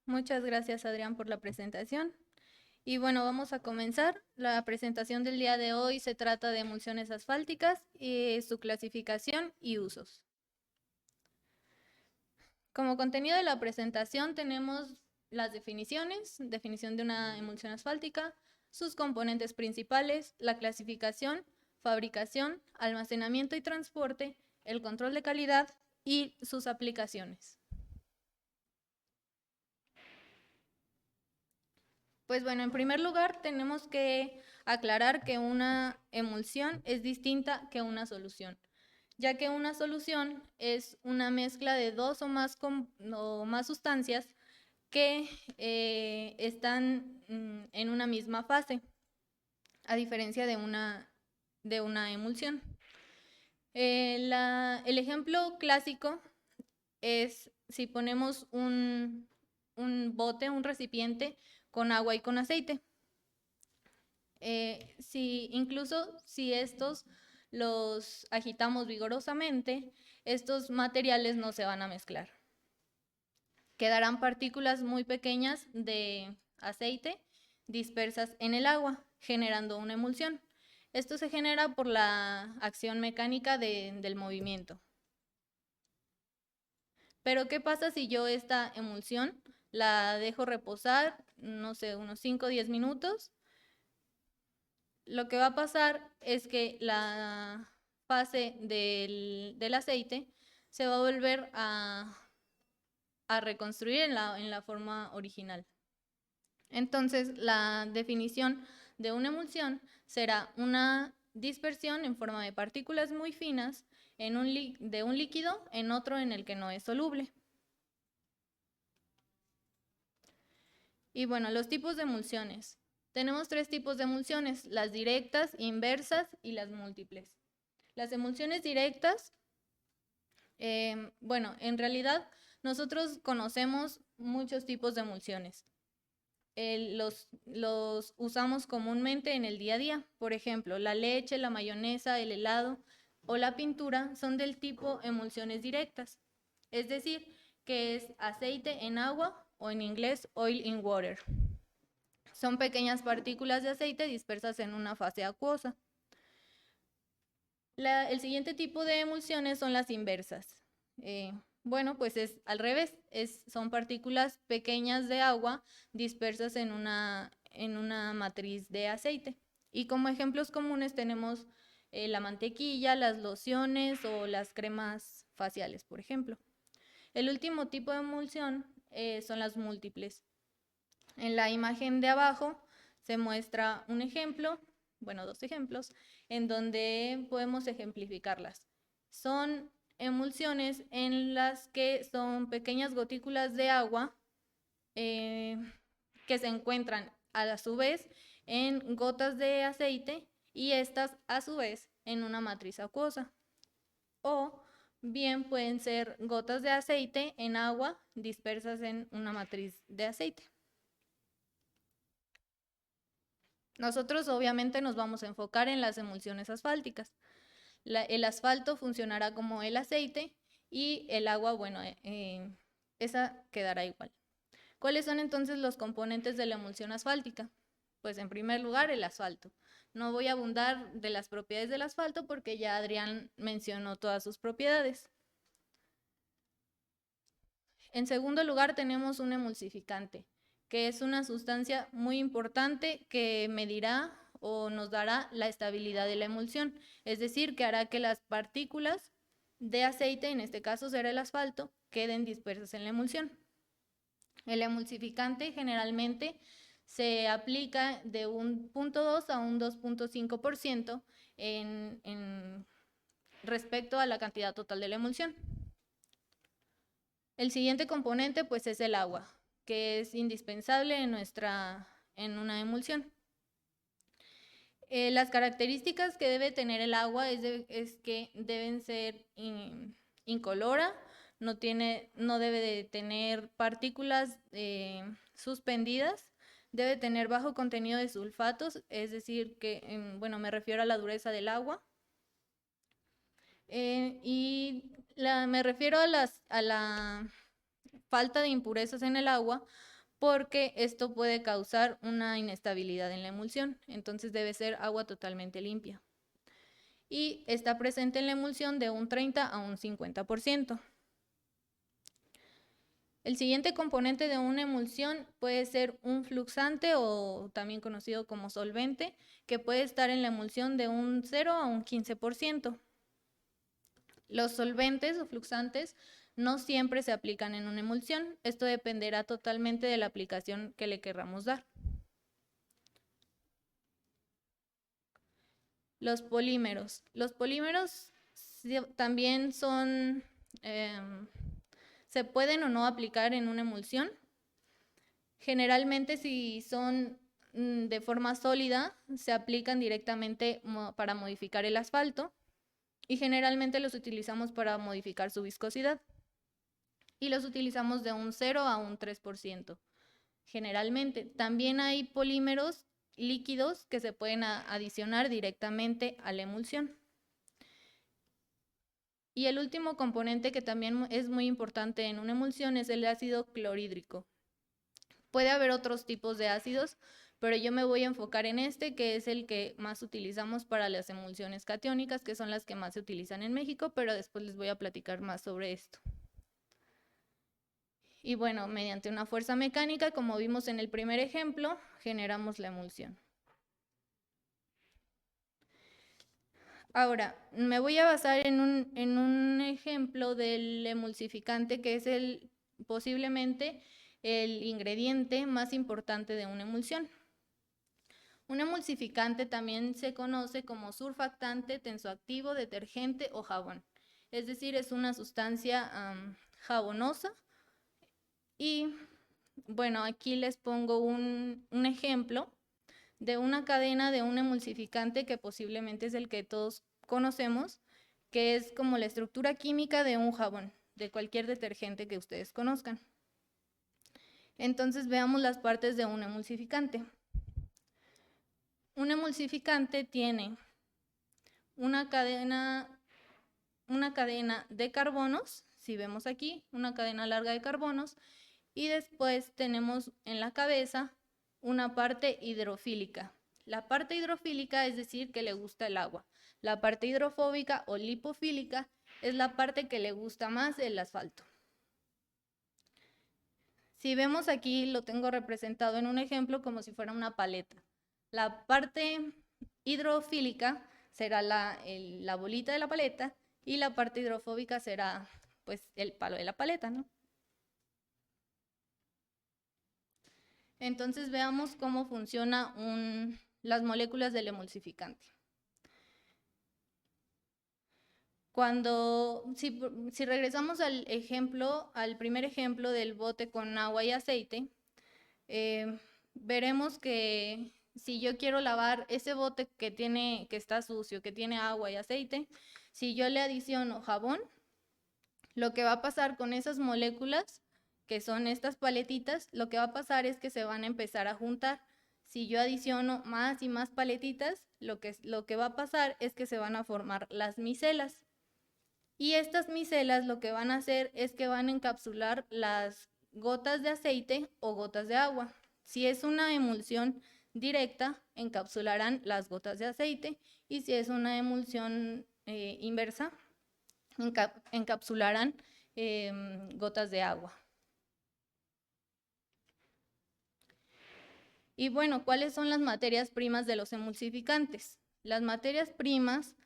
Muchas gracias, Adrián, por la presentación. Y bueno, vamos a comenzar. La presentación del día de hoy se trata de emulsiones asfálticas y su clasificación y usos. Como contenido de la presentación tenemos las definiciones, definición de una emulsión asfáltica, sus componentes principales, la clasificación, fabricación, almacenamiento y transporte, el control de calidad y sus aplicaciones. Pues bueno, en primer lugar tenemos que aclarar que una emulsión es distinta que una solución, ya que una solución es una mezcla de dos o más sustancias que están en una misma fase, a diferencia de una emulsión. El ejemplo clásico es si ponemos un bote, un recipiente con agua y con aceite. Incluso si estos los agitamos vigorosamente, estos materiales no se van a mezclar. Quedarán partículas muy pequeñas de aceite dispersas en el agua, generando una emulsión. Esto se genera por la acción mecánica del movimiento. Pero ¿qué pasa si yo esta emulsión la dejo reposar, no sé, unos 5 o 10 minutos? Lo que va a pasar es que la fase del aceite se va a volver a reconstruir en la forma original. Entonces, la definición de una emulsión será una dispersión en forma de partículas muy finas de un líquido en otro en el que no es soluble. Y bueno, los tipos de emulsiones. Tenemos tres tipos de emulsiones: las directas, inversas y las múltiples. Las emulsiones directas, bueno, en realidad nosotros conocemos muchos tipos de emulsiones. Los usamos comúnmente en el día a día. Por ejemplo, la leche, la mayonesa, el helado o la pintura son del tipo emulsiones directas. Es decir, que es aceite en agua o en inglés oil in water. Son pequeñas partículas de aceite dispersas en una fase acuosa. El siguiente tipo de emulsiones son las inversas. Bueno, pues es al revés, son partículas pequeñas de agua dispersas en una matriz de aceite. Y como ejemplos comunes tenemos la mantequilla, las lociones o las cremas faciales, por ejemplo. El último tipo de emulsión son las múltiples. En la imagen de abajo se muestra un ejemplo, bueno, dos ejemplos, en donde podemos ejemplificarlas. Son emulsiones en las que son pequeñas gotículas de agua que se encuentran a su vez en gotas de aceite y estas a su vez en una matriz acuosa. O bien pueden ser gotas de aceite en agua dispersas en una matriz de aceite. Nosotros obviamente nos vamos a enfocar en las emulsiones asfálticas. El asfalto funcionará como el aceite y el agua, bueno, esa quedará igual. ¿Cuáles son entonces los componentes de la emulsión asfáltica? Pues en primer lugar, el asfalto. No voy a abundar de las propiedades del asfalto porque ya Adrián mencionó todas sus propiedades. En segundo lugar, tenemos un emulsificante, que es una sustancia muy importante que medirá o nos dará la estabilidad de la emulsión, es decir, que hará que las partículas de aceite, en este caso será el asfalto, queden dispersas en la emulsión. El emulsificante generalmente se aplica de un 0.2 a un 2.5% respecto a la cantidad total de la emulsión. El siguiente componente pues es el agua, que es indispensable en una emulsión. Las características que debe tener el agua es que deben ser incolora, no debe de tener partículas suspendidas, debe tener bajo contenido de sulfatos, es decir, que, bueno, me refiero a la dureza del agua. Me refiero a la falta de impurezas en el agua, porque esto puede causar una inestabilidad en la emulsión, entonces debe ser agua totalmente limpia. Y está presente en la emulsión de un 30 a un 50%. El siguiente componente de una emulsión puede ser un fluxante o también conocido como solvente, que puede estar en la emulsión de un 0 a un 15%. Los solventes o fluxantes no siempre se aplican en una emulsión. Esto dependerá totalmente de la aplicación que le querramos dar. Los polímeros. Los polímeros también son, se pueden o no aplicar en una emulsión. Generalmente si son de forma sólida, se aplican directamente para modificar el asfalto y generalmente los utilizamos para modificar su viscosidad. Y los utilizamos de un 0 a un 3%. Generalmente. También hay polímeros líquidos que se pueden adicionar directamente a la emulsión. Y el último componente que también es muy importante en una emulsión es el ácido clorhídrico. Puede haber otros tipos de ácidos, pero yo me voy a enfocar en este, que es el que más utilizamos para las emulsiones catiónicas, que son las que más se utilizan en México, pero después les voy a platicar más sobre esto. Y bueno, mediante una fuerza mecánica, como vimos en el primer ejemplo, generamos la emulsión. Ahora, me voy a basar en un ejemplo del emulsificante que es posiblemente el ingrediente más importante de una emulsión. Un emulsificante también se conoce como surfactante, tensoactivo, detergente o jabón. Es decir, es una sustancia jabonosa. Y bueno, aquí les pongo un ejemplo de una cadena de un emulsificante que posiblemente es el que todos conocemos, que es como la estructura química de un jabón, de cualquier detergente que ustedes conozcan. Entonces veamos las partes de un emulsificante. Un emulsificante tiene una cadena de carbonos, si vemos aquí, una cadena larga de carbonos, y después tenemos en la cabeza una parte hidrofílica. La parte hidrofílica es decir que le gusta el agua. La parte hidrofóbica o lipofílica es la parte que le gusta más el asfalto. Si vemos aquí, lo tengo representado en un ejemplo como si fuera una paleta. La parte hidrofílica será la bolita de la paleta y la parte hidrofóbica será pues el palo de la paleta, ¿no? Entonces veamos cómo funcionan las moléculas del emulsificante. Si regresamos al primer ejemplo del bote con agua y aceite, veremos que si yo quiero lavar ese bote que está sucio, que tiene agua y aceite, si yo le adiciono jabón, lo que va a pasar con esas moléculas, que son estas paletitas, lo que va a pasar es que se van a empezar a juntar. Si yo adiciono más y más paletitas, lo que va a pasar es que se van a formar las micelas. Y estas micelas lo que van a hacer es que van a encapsular las gotas de aceite o gotas de agua. Si es una emulsión directa, encapsularán las gotas de aceite, y si es una emulsión inversa, encapsularán gotas de agua. Y bueno, ¿cuáles son las materias primas de los emulsificantes? Las materias primas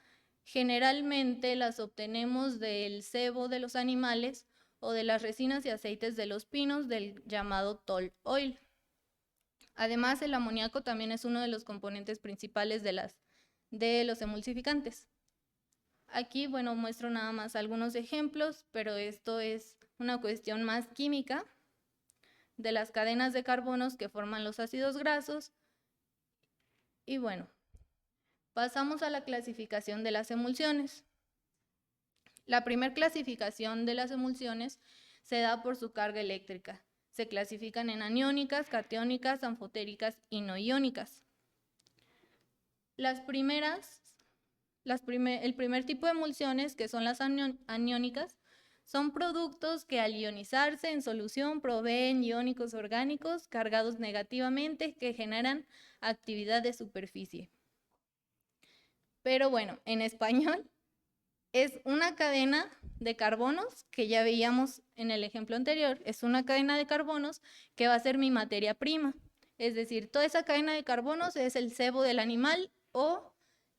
generalmente las obtenemos del sebo de los animales o de las resinas y aceites de los pinos del llamado tall oil. Además, el amoníaco también es uno de los componentes principales de los emulsificantes. Aquí, bueno, muestro nada más algunos ejemplos, pero esto es una cuestión más química de las cadenas de carbonos que forman los ácidos grasos. Y bueno, pasamos a la clasificación de las emulsiones. La primera clasificación de las emulsiones se da por su carga eléctrica. Se clasifican en aniónicas, catiónicas, anfotéricas y no iónicas. El primer tipo de emulsiones, que son las aniónicas, Son productos que al ionizarse en solución proveen iónicos orgánicos cargados negativamente que generan actividad de superficie. Pero bueno, en español es una cadena de carbonos, que ya veíamos en el ejemplo anterior, es una cadena de carbonos que va a ser mi materia prima. Es decir, toda esa cadena de carbonos es el sebo del animal o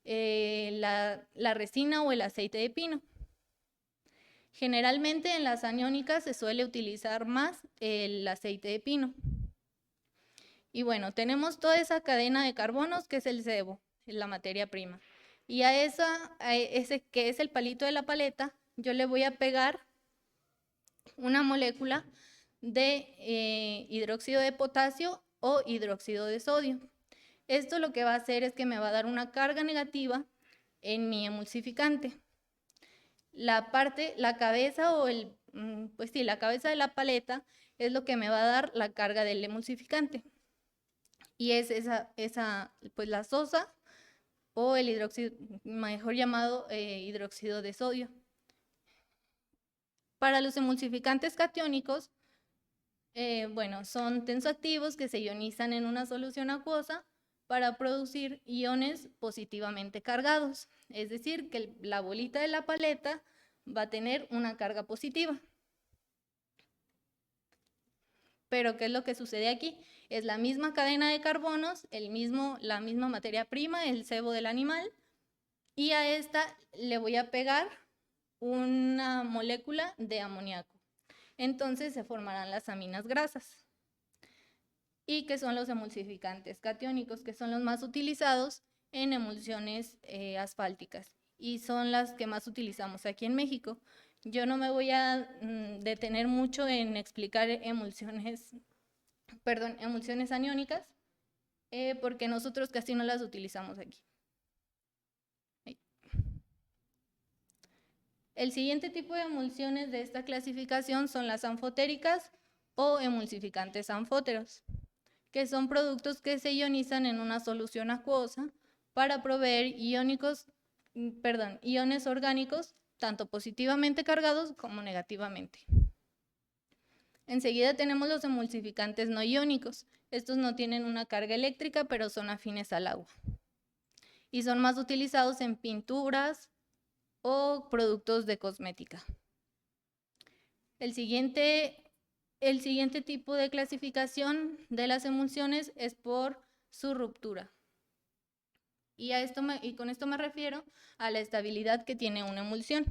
la resina o el aceite de pino. Generalmente en las aniónicas se suele utilizar más el aceite de pino. Y bueno, tenemos toda esa cadena de carbonos que es el sebo, la materia prima. Y a ese que es el palito de la paleta, yo le voy a pegar una molécula de hidróxido de potasio o hidróxido de sodio. Esto lo que va a hacer es que me va a dar una carga negativa en mi emulsificante. La cabeza la cabeza de la paleta es lo que me va a dar la carga del emulsificante. Y es la sosa o el hidróxido, mejor llamado hidróxido de sodio. Para los emulsificantes catiónicos, son tensoactivos que se ionizan en una solución acuosa para producir iones positivamente cargados. Es decir, que la bolita de la paleta va a tener una carga positiva. Pero ¿qué es lo que sucede aquí? Es la misma cadena de carbonos, la misma materia prima, el sebo del animal, y a esta le voy a pegar una molécula de amoníaco. Entonces se formarán las aminas grasas. ¿Y qué son los emulsificantes catiónicos? Que son los más utilizados en emulsiones asfálticas y son las que más utilizamos aquí en México. Yo no me voy a detener mucho en explicar emulsiones aniónicas, porque nosotros casi no las utilizamos aquí. El siguiente tipo de emulsiones de esta clasificación son las anfotéricas o emulsificantes anfóteros, que son productos que se ionizan en una solución acuosa para proveer iones orgánicos, tanto positivamente cargados como negativamente. Enseguida tenemos los emulsificantes no iónicos. Estos no tienen una carga eléctrica, pero son afines al agua. Y son más utilizados en pinturas o productos de cosmética. El siguiente tipo de clasificación de las emulsiones es por su ruptura. Y con esto me refiero a la estabilidad que tiene una emulsión,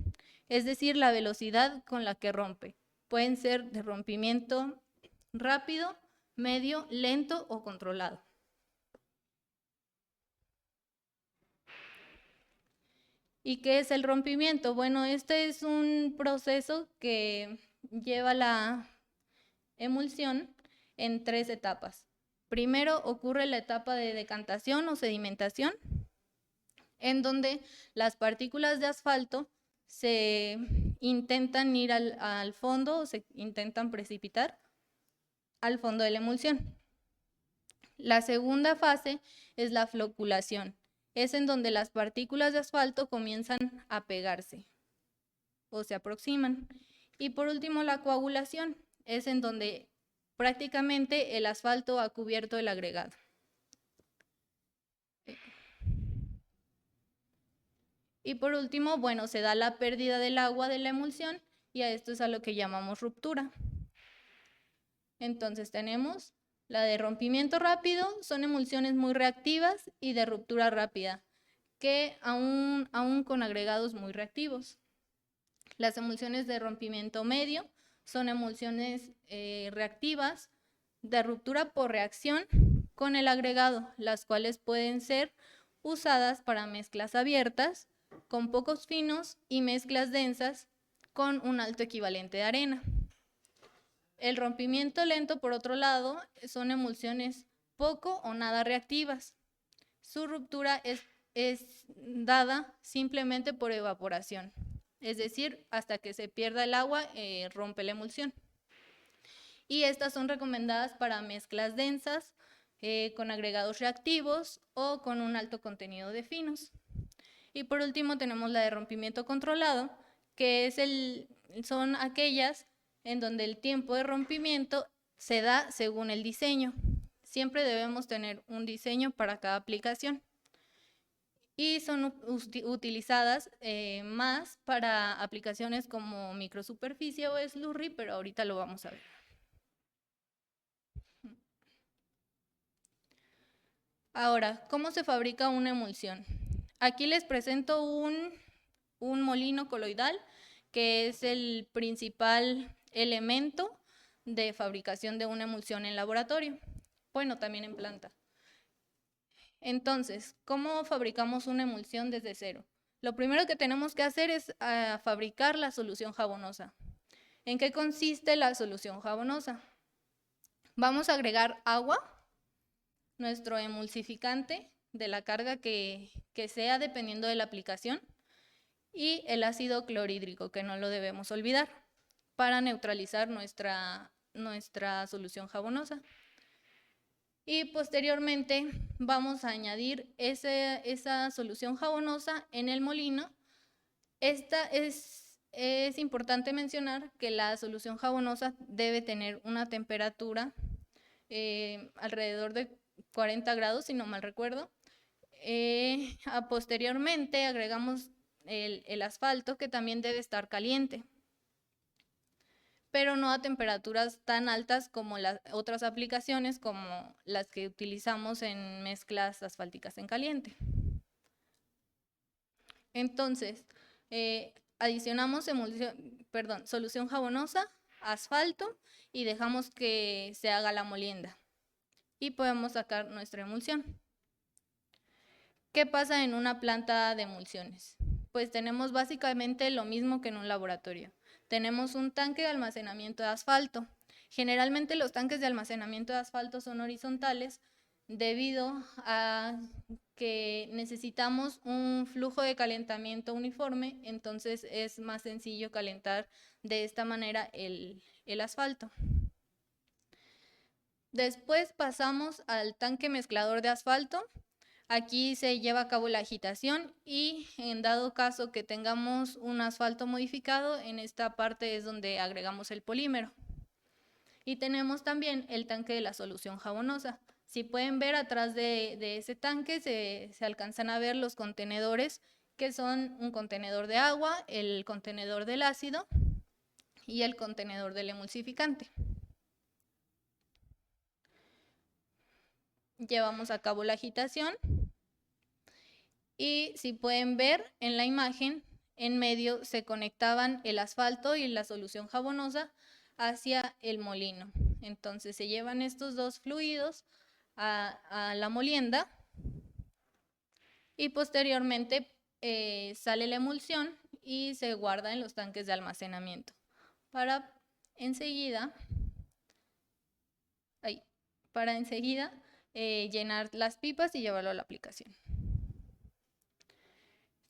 es decir, la velocidad con la que rompe. Pueden ser de rompimiento rápido, medio, lento o controlado. ¿Y qué es el rompimiento? Bueno, este es un proceso que lleva la emulsión en 3 etapas. Primero ocurre la etapa de decantación o sedimentación, en donde las partículas de asfalto se intentan ir al fondo o se intentan precipitar al fondo de la emulsión. La segunda fase es la floculación. Es en donde las partículas de asfalto comienzan a pegarse o se aproximan. Y por último, la coagulación. Es en donde prácticamente el asfalto ha cubierto el agregado. Y por último, se da la pérdida del agua de la emulsión y a esto es a lo que llamamos ruptura. Entonces tenemos la de rompimiento rápido, son emulsiones muy reactivas, y de ruptura rápida, que aún con agregados muy reactivos. Las emulsiones de rompimiento medio son emulsiones reactivas de ruptura por reacción con el agregado, las cuales pueden ser usadas para mezclas abiertas, con pocos finos, y mezclas densas con un alto equivalente de arena. El rompimiento lento, por otro lado, son emulsiones poco o nada reactivas. Su ruptura es dada simplemente por evaporación, es decir, hasta que se pierda el agua, rompe la emulsión. Y estas son recomendadas para mezclas densas, con agregados reactivos o con un alto contenido de finos. Y por último tenemos la de rompimiento controlado, que es son aquellas en donde el tiempo de rompimiento se da según el diseño. Siempre debemos tener un diseño para cada aplicación. Y son utilizadas más para aplicaciones como microsuperficie o slurry, pero ahorita lo vamos a ver. Ahora, ¿cómo se fabrica una emulsión? Aquí les presento un molino coloidal, que es el principal elemento de fabricación de una emulsión en laboratorio. Bueno, también en planta. Entonces, ¿cómo fabricamos una emulsión desde cero? Lo primero que tenemos que hacer es fabricar la solución jabonosa. ¿En qué consiste la solución jabonosa? Vamos a agregar agua, nuestro emulsificante de la carga que sea dependiendo de la aplicación, y el ácido clorhídrico, que no lo debemos olvidar, para neutralizar nuestra solución jabonosa. Y posteriormente vamos a añadir esa solución jabonosa en el molino. Es importante mencionar que la solución jabonosa debe tener una temperatura alrededor de 40 grados, si no mal recuerdo. Posteriormente agregamos el asfalto, que también debe estar caliente, pero no a temperaturas tan altas como las otras aplicaciones, como las que utilizamos en mezclas asfálticas en caliente. Entonces, adicionamos solución jabonosa, asfalto, y dejamos que se haga la molienda. Y podemos sacar nuestra emulsión. ¿Qué pasa en una planta de emulsiones? Pues tenemos básicamente lo mismo que en un laboratorio. Tenemos un tanque de almacenamiento de asfalto. Generalmente los tanques de almacenamiento de asfalto son horizontales debido a que necesitamos un flujo de calentamiento uniforme, entonces es más sencillo calentar de esta manera el asfalto. Después pasamos al tanque mezclador de asfalto. Aquí se lleva a cabo la agitación y en dado caso que tengamos un asfalto modificado, en esta parte es donde agregamos el polímero. Y tenemos también el tanque de la solución jabonosa. Si pueden ver atrás de ese tanque se alcanzan a ver los contenedores, que son un contenedor de agua, el contenedor del ácido y el contenedor del emulsificante. Llevamos a cabo la agitación y si pueden ver en la imagen, en medio se conectaban el asfalto y la solución jabonosa hacia el molino. Entonces se llevan estos dos fluidos a la molienda y posteriormente sale la emulsión y se guarda en los tanques de almacenamiento para enseguida llenar las pipas y llevarlo a la aplicación.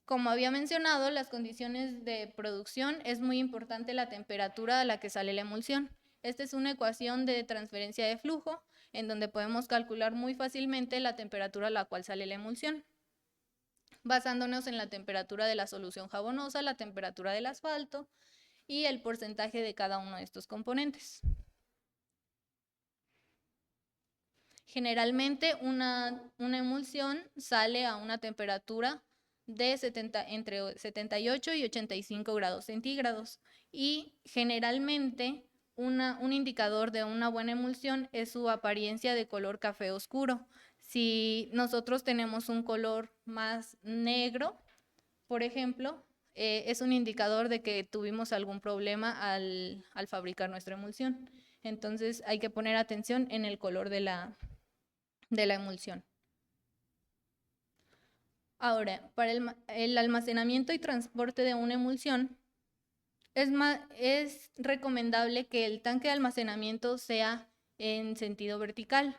Como había mencionado, las condiciones de producción, es muy importante la temperatura a la que sale la emulsión. Esta es una ecuación de transferencia de flujo en donde podemos calcular muy fácilmente la temperatura a la cual sale la emulsión, basándonos en la temperatura de la solución jabonosa, la temperatura del asfalto y el porcentaje de cada uno de estos componentes. Generalmente una emulsión sale a una temperatura de entre 78 y 85 grados centígrados y generalmente un indicador de una buena emulsión es su apariencia de color café oscuro. Si nosotros tenemos un color más negro, por ejemplo, es un indicador de que tuvimos algún problema al fabricar nuestra emulsión. Entonces hay que poner atención en el color de la emulsión. Ahora, para el almacenamiento y transporte de una emulsión, es recomendable que el tanque de almacenamiento sea en sentido vertical,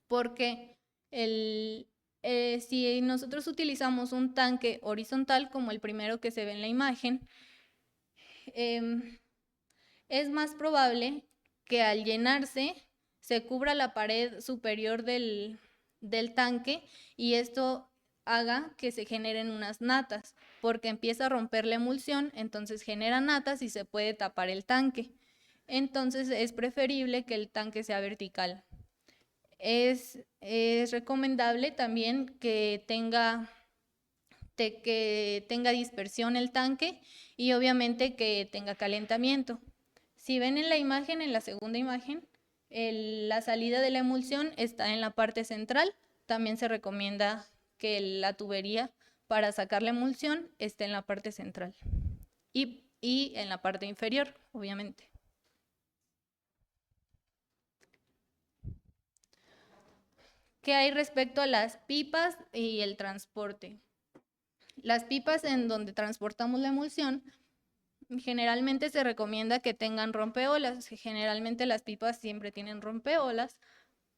porque si nosotros utilizamos un tanque horizontal, como el primero que se ve en la imagen, es más probable que al llenarse se cubra la pared superior del tanque y esto haga que se generen unas natas, porque empieza a romper la emulsión, entonces genera natas y se puede tapar el tanque. Entonces es preferible que el tanque sea vertical. Es recomendable también que tenga dispersión el tanque y obviamente que tenga calentamiento. Si ven en la imagen, en la segunda imagen, la salida de la emulsión está en la parte central. También se recomienda que la tubería para sacar la emulsión esté en la parte central y en la parte inferior, obviamente. ¿Qué hay respecto a las pipas y el transporte? Las pipas en donde transportamos la emulsión, generalmente se recomienda que tengan rompeolas. Generalmente las pipas siempre tienen rompeolas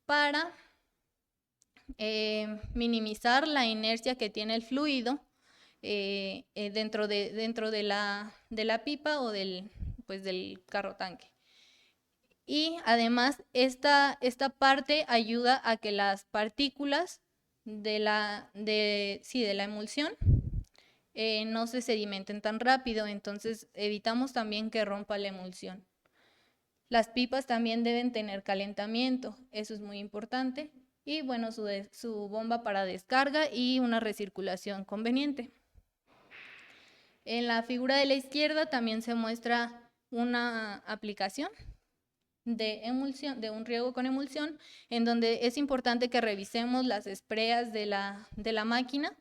para minimizar la inercia que tiene el fluido dentro de la pipa o del carro tanque. Y además esta parte ayuda a que las partículas de la emulsión no se sedimenten tan rápido, entonces evitamos también que rompa la emulsión. Las pipas también deben tener calentamiento, eso es muy importante, y bueno, su bomba para descarga y una recirculación conveniente. En la figura de la izquierda también se muestra una aplicación de emulsión, de un riego con emulsión, en donde es importante que revisemos las espreas de la máquina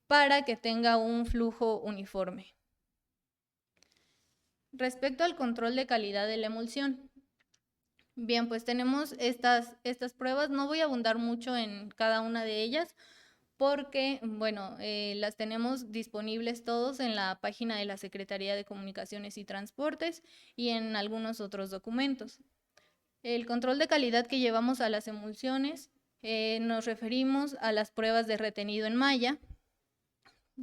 para que tenga un flujo uniforme. Respecto al control de calidad de la emulsión, bien, pues tenemos estas pruebas. No voy a abundar mucho en cada una de ellas porque, bueno, las tenemos disponibles todos en la página de la Secretaría de Comunicaciones y Transportes y en algunos otros documentos. El control de calidad que llevamos a las emulsiones, nos referimos a las pruebas de retenido en malla,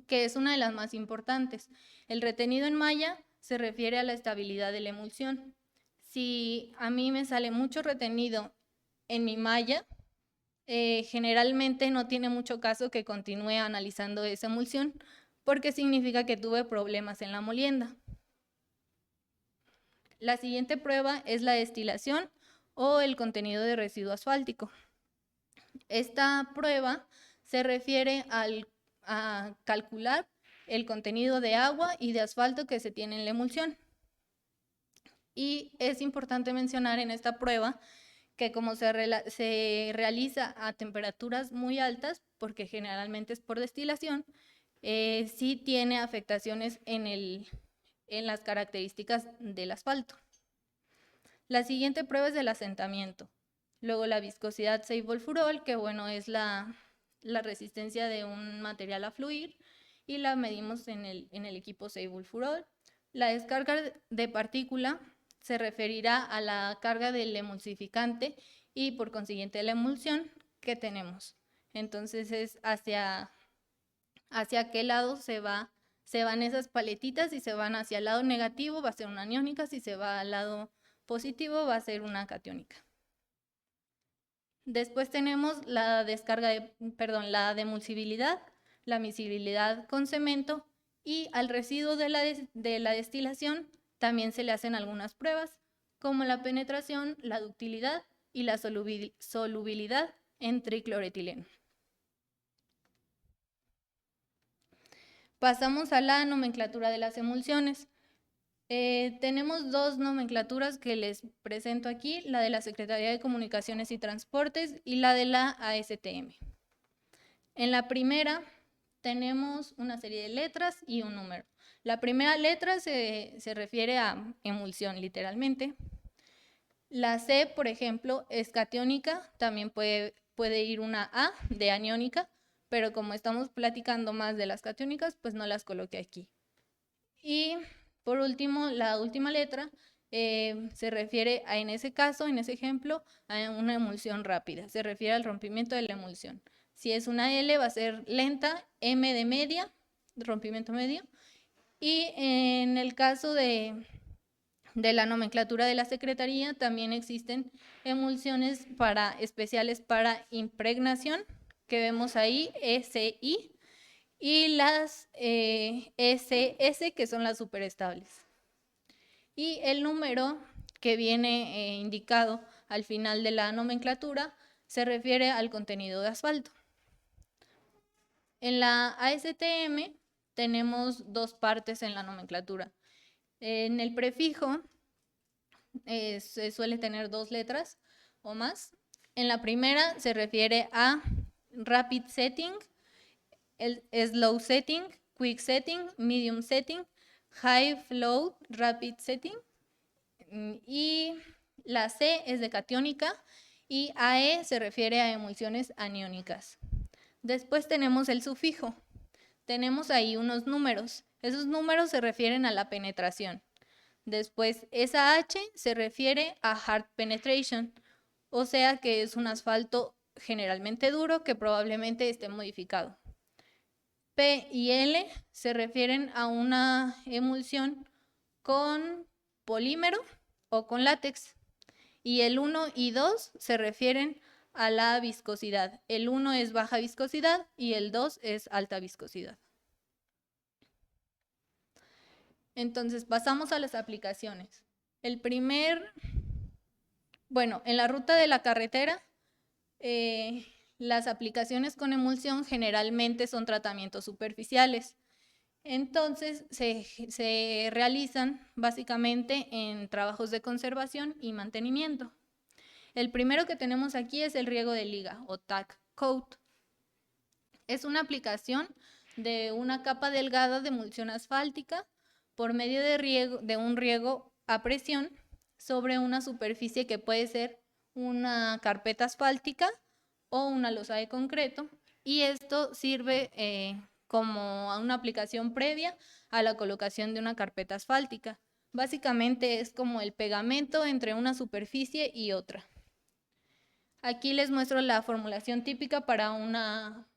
que es una de las más importantes. El retenido en malla se refiere a la estabilidad de la emulsión. Si a mí me sale mucho retenido en mi malla, generalmente no tiene mucho caso que continúe analizando esa emulsión, porque significa que tuve problemas en la molienda. La siguiente prueba es la destilación o el contenido de residuo asfáltico. Esta prueba se refiere a calcular el contenido de agua y de asfalto que se tiene en la emulsión. Y es importante mencionar en esta prueba que como se realiza a temperaturas muy altas, porque generalmente es por destilación, sí tiene afectaciones en las características del asfalto. La siguiente prueba es del asentamiento. Luego la viscosidad Seibolfurol, que bueno, es la resistencia de un material a fluir, y la medimos en el equipo Seibolfurol. La descarga de partícula se referirá a la carga del emulsificante y por consiguiente la emulsión que tenemos. Entonces es hacia qué lado se van esas paletitas. Si se van hacia el lado negativo va a ser una aniónica, si se va al lado positivo va a ser una catiónica. Después tenemos la demulsibilidad, la miscibilidad con cemento, y al residuo de la destilación también se le hacen algunas pruebas, como la penetración, la ductilidad y la solubilidad en tricloretileno. Pasamos a la nomenclatura de las emulsiones. Tenemos dos nomenclaturas que les presento aquí, la de la Secretaría de Comunicaciones y Transportes y la de la ASTM. En la primera tenemos una serie de letras y un número. La primera letra se refiere a emulsión, literalmente. La C, por ejemplo, es catiónica, también puede ir una A de aniónica, pero como estamos platicando más de las catiónicas, pues no las coloqué aquí. Y por último, la última letra se refiere en ese caso, en ese ejemplo, a una emulsión rápida. Se refiere al rompimiento de la emulsión. Si es una L va a ser lenta, M de media, rompimiento medio. Y en el caso de la nomenclatura de la Secretaría también existen emulsiones especiales para impregnación, que vemos ahí, SI, y las SS, que son las superestables. Y el número que viene indicado al final de la nomenclatura se refiere al contenido de asfalto. En la ASTM tenemos dos partes en la nomenclatura. En el prefijo se suele tener dos letras o más. En la primera se refiere a rapid setting, el slow setting, quick setting, medium setting, high flow, rapid setting. Y la C es de catiónica y AE se refiere a emulsiones aniónicas. Después tenemos el sufijo. Tenemos ahí unos números. Esos números se refieren a la penetración. Después, esa H se refiere a hard penetration, o sea que es un asfalto generalmente duro que probablemente esté modificado. P y L se refieren a una emulsión con polímero o con látex. Y el 1 y 2 se refieren a la viscosidad. El 1 es baja viscosidad y el 2 es alta viscosidad. Entonces, pasamos a las aplicaciones. En la ruta de la carretera, las aplicaciones con emulsión generalmente son tratamientos superficiales. Entonces, se realizan básicamente en trabajos de conservación y mantenimiento. El primero que tenemos aquí es el riego de liga o tack coat. Es una aplicación de una capa delgada de emulsión asfáltica por medio de un riego a presión sobre una superficie que puede ser una carpeta asfáltica o una losa de concreto, y esto sirve como una aplicación previa a la colocación de una carpeta asfáltica. Básicamente es como el pegamento entre una superficie y otra. Aquí les muestro la formulación típica para una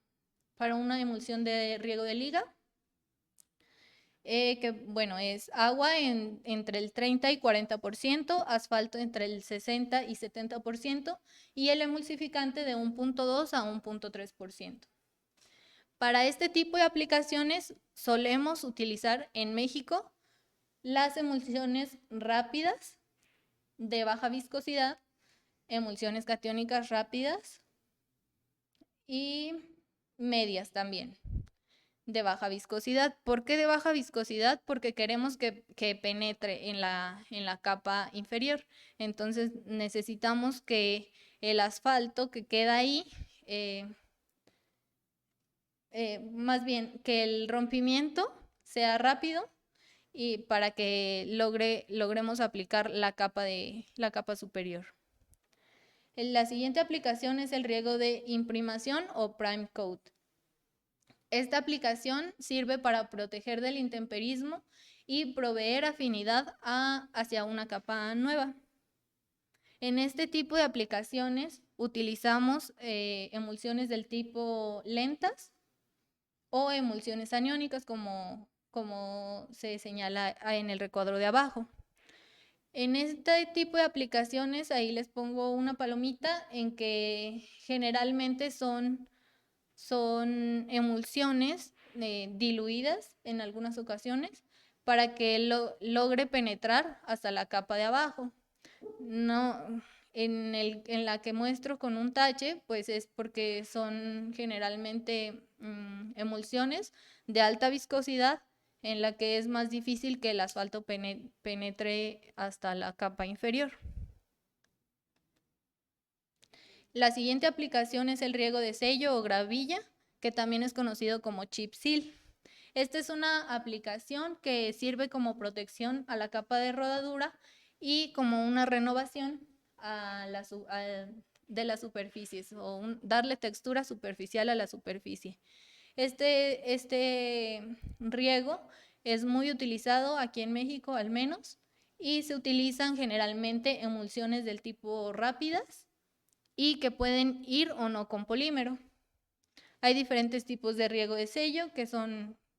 emulsión de riego de liga. Es agua entre el 30 y 40%, asfalto entre el 60 y 70% y el emulsificante de 1.2 a 1.3%. Para este tipo de aplicaciones solemos utilizar en México las emulsiones rápidas de baja viscosidad, emulsiones catiónicas rápidas y medias también de baja viscosidad. ¿Por qué de baja viscosidad? Porque queremos que penetre en la capa inferior. Entonces necesitamos que el asfalto que queda ahí, más bien que el rompimiento sea rápido y para que logremos aplicar la capa superior. La siguiente aplicación es el riego de imprimación o prime coat. Esta aplicación sirve para proteger del intemperismo y proveer afinidad hacia una capa nueva. En este tipo de aplicaciones utilizamos emulsiones del tipo lentas o emulsiones aniónicas como se señala en el recuadro de abajo. En este tipo de aplicaciones, ahí les pongo una palomita en que generalmente son emulsiones diluidas en algunas ocasiones para que logre penetrar hasta la capa de abajo. No, en la que muestro con un tache, pues es porque son generalmente emulsiones de alta viscosidad en la que es más difícil que el asfalto penetre hasta la capa inferior. La siguiente aplicación es el riego de sello o gravilla, que también es conocido como chip seal. Esta es una aplicación que sirve como protección a la capa de rodadura y como una renovación de las superficies o darle textura superficial a la superficie. Este riego es muy utilizado aquí en México al menos y se utilizan generalmente emulsiones del tipo rápidas y que pueden ir o no con polímero. Hay diferentes tipos de riego de sello que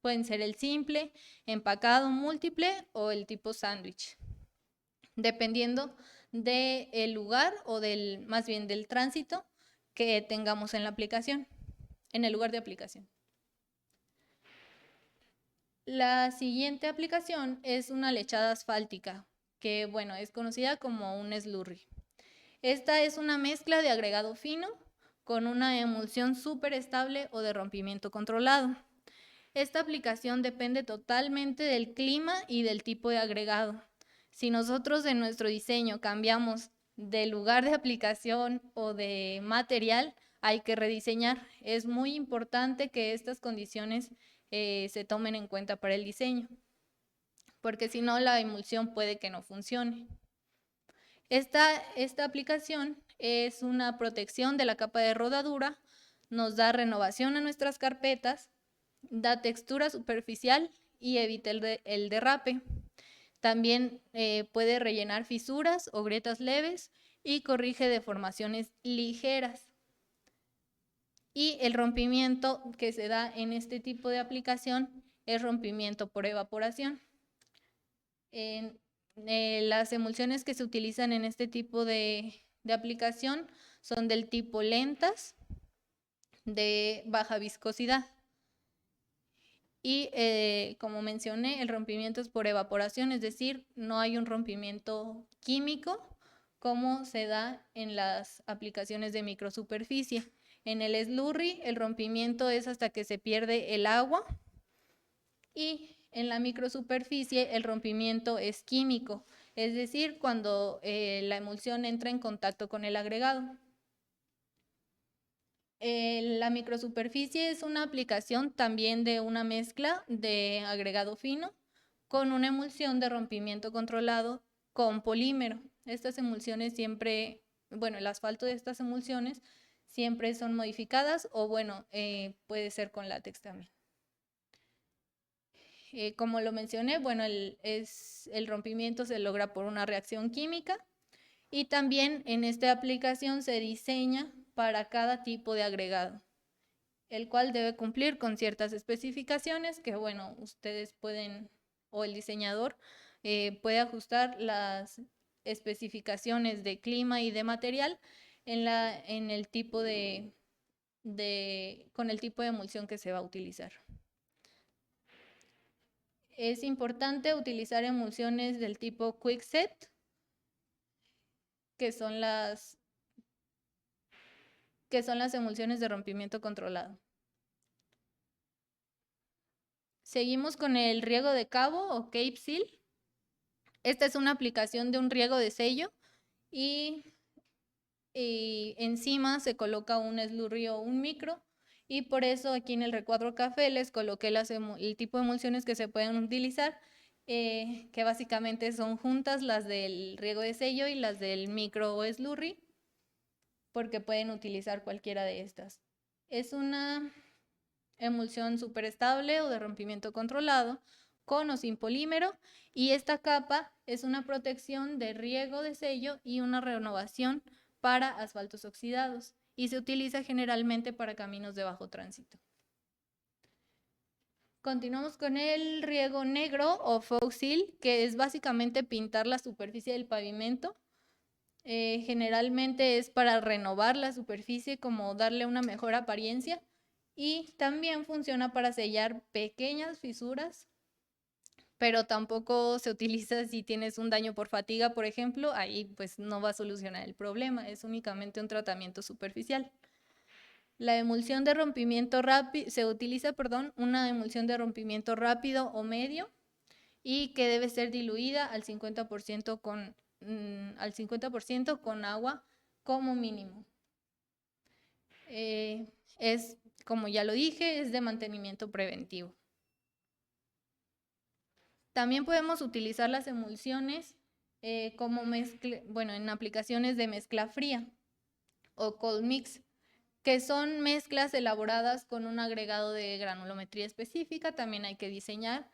pueden ser el simple, empacado múltiple o el tipo sándwich, dependiendo del lugar o más bien del tránsito que tengamos en la aplicación. en el lugar de aplicación. La siguiente aplicación es una lechada asfáltica, que bueno, es conocida como un slurry. Esta es una mezcla de agregado fino con una emulsión súper estable o de rompimiento controlado. Esta aplicación depende totalmente del clima y del tipo de agregado. Si nosotros en nuestro diseño cambiamos de lugar de aplicación o de material, hay que rediseñar. Es muy importante que estas condiciones se tomen en cuenta para el diseño, porque si no la emulsión puede que no funcione. Esta aplicación es una protección de la capa de rodadura, nos da renovación a nuestras carpetas, da textura superficial y evita el derrape. También puede rellenar fisuras o grietas leves y corrige deformaciones ligeras. Y el rompimiento que se da en este tipo de aplicación es rompimiento por evaporación. Las emulsiones que se utilizan en este tipo de aplicación son del tipo lentas, de baja viscosidad. Y como mencioné, el rompimiento es por evaporación, es decir, no hay un rompimiento químico como se da en las aplicaciones de microsuperficie. En el slurry el rompimiento es hasta que se pierde el agua y en la microsuperficie el rompimiento es químico, es decir, cuando la emulsión entra en contacto con el agregado. La microsuperficie es una aplicación también de una mezcla de agregado fino con una emulsión de rompimiento controlado con polímero. Estas emulsiones siempre, bueno, el asfalto de estas emulsiones siempre son modificadas o bueno, puede ser con látex también. Como lo mencioné, bueno, el rompimiento se logra por una reacción química y también en esta aplicación se diseña para cada tipo de agregado, el cual debe cumplir con ciertas especificaciones que, bueno, ustedes pueden, o el diseñador puede ajustar las especificaciones de clima y de material en el tipo con el tipo de emulsión que se va a utilizar. Es importante utilizar emulsiones del tipo Quickset, que son las emulsiones de rompimiento controlado. Seguimos con el riego de cabo o Cape Seal. Esta es una aplicación de un riego de sello y encima se coloca un slurry o un micro y por eso aquí en el recuadro café les coloqué el tipo de emulsiones que se pueden utilizar, que básicamente son juntas las del riego de sello y las del micro o slurry, porque pueden utilizar cualquiera de estas. Es una emulsión superestable o de rompimiento controlado, con o sin polímero, y esta capa es una protección de riego de sello y una renovación para asfaltos oxidados y se utiliza generalmente para caminos de bajo tránsito. Continuamos con el riego negro o faux seal, que es básicamente pintar la superficie del pavimento. Generalmente es para renovar la superficie, como darle una mejor apariencia, y también funciona para sellar pequeñas fisuras, pero tampoco se utiliza si tienes un daño por fatiga, por ejemplo, ahí pues no va a solucionar el problema, es únicamente un tratamiento superficial. La emulsión de rompimiento rápido, se utiliza, una emulsión de rompimiento rápido o medio y que debe ser diluida al 50% con agua como mínimo. Es, como ya lo dije, es de mantenimiento preventivo. También podemos utilizar las emulsiones como en aplicaciones de mezcla fría o cold mix, que son mezclas elaboradas con un agregado de granulometría específica, también hay que diseñar.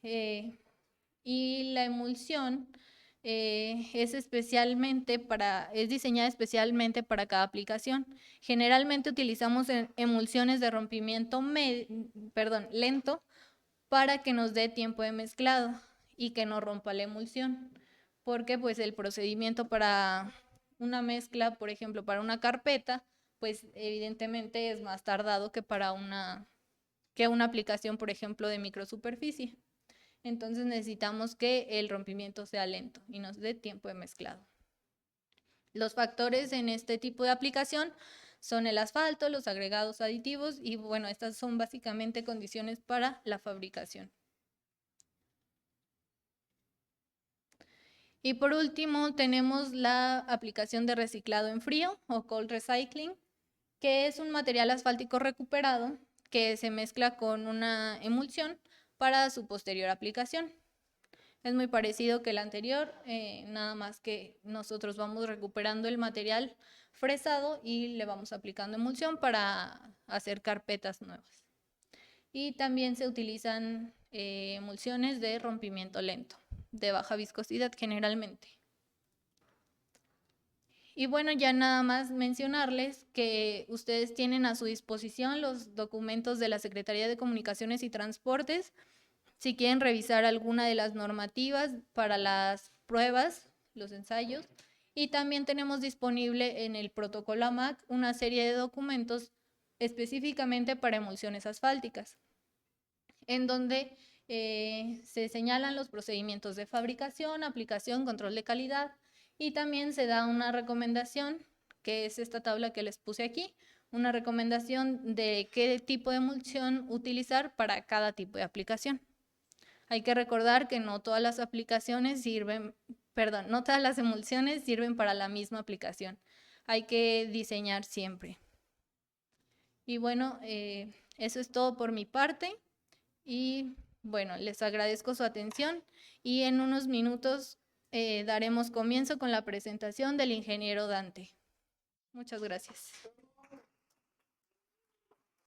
Y la emulsión es diseñada especialmente para cada aplicación. Generalmente utilizamos emulsiones de rompimiento lento para que nos dé tiempo de mezclado y que no rompa la emulsión, porque pues el procedimiento para una mezcla, por ejemplo, para una carpeta, pues evidentemente es más tardado que para una aplicación, por ejemplo, de microsuperficie. Entonces necesitamos que el rompimiento sea lento y nos dé tiempo de mezclado. Los factores en este tipo de aplicación son el asfalto, los agregados aditivos y bueno, estas son básicamente condiciones para la fabricación. Y por último tenemos la aplicación de reciclado en frío o cold recycling, que es un material asfáltico recuperado que se mezcla con una emulsión para su posterior aplicación. Es muy parecido que el anterior, nada más que nosotros vamos recuperando el material fresado y le vamos aplicando emulsión para hacer carpetas nuevas. Y también se utilizan emulsiones de rompimiento lento, de baja viscosidad generalmente. Y bueno, ya nada más mencionarles que ustedes tienen a su disposición los documentos de la Secretaría de Comunicaciones y Transportes. Si quieren revisar alguna de las normativas para las pruebas, los ensayos, y también tenemos disponible en el protocolo AMAC una serie de documentos específicamente para emulsiones asfálticas, en donde se señalan los procedimientos de fabricación, aplicación, control de calidad, y también se da una recomendación, que es esta tabla que les puse aquí, una recomendación de qué tipo de emulsión utilizar para cada tipo de aplicación. Hay que recordar que no todas las aplicaciones sirven, perdón, no todas las emulsiones sirven para la misma aplicación. Hay que diseñar siempre. Y bueno, eso es todo por mi parte. Y bueno, les agradezco su atención y en unos minutos daremos comienzo con la presentación del ingeniero Dante. Muchas gracias.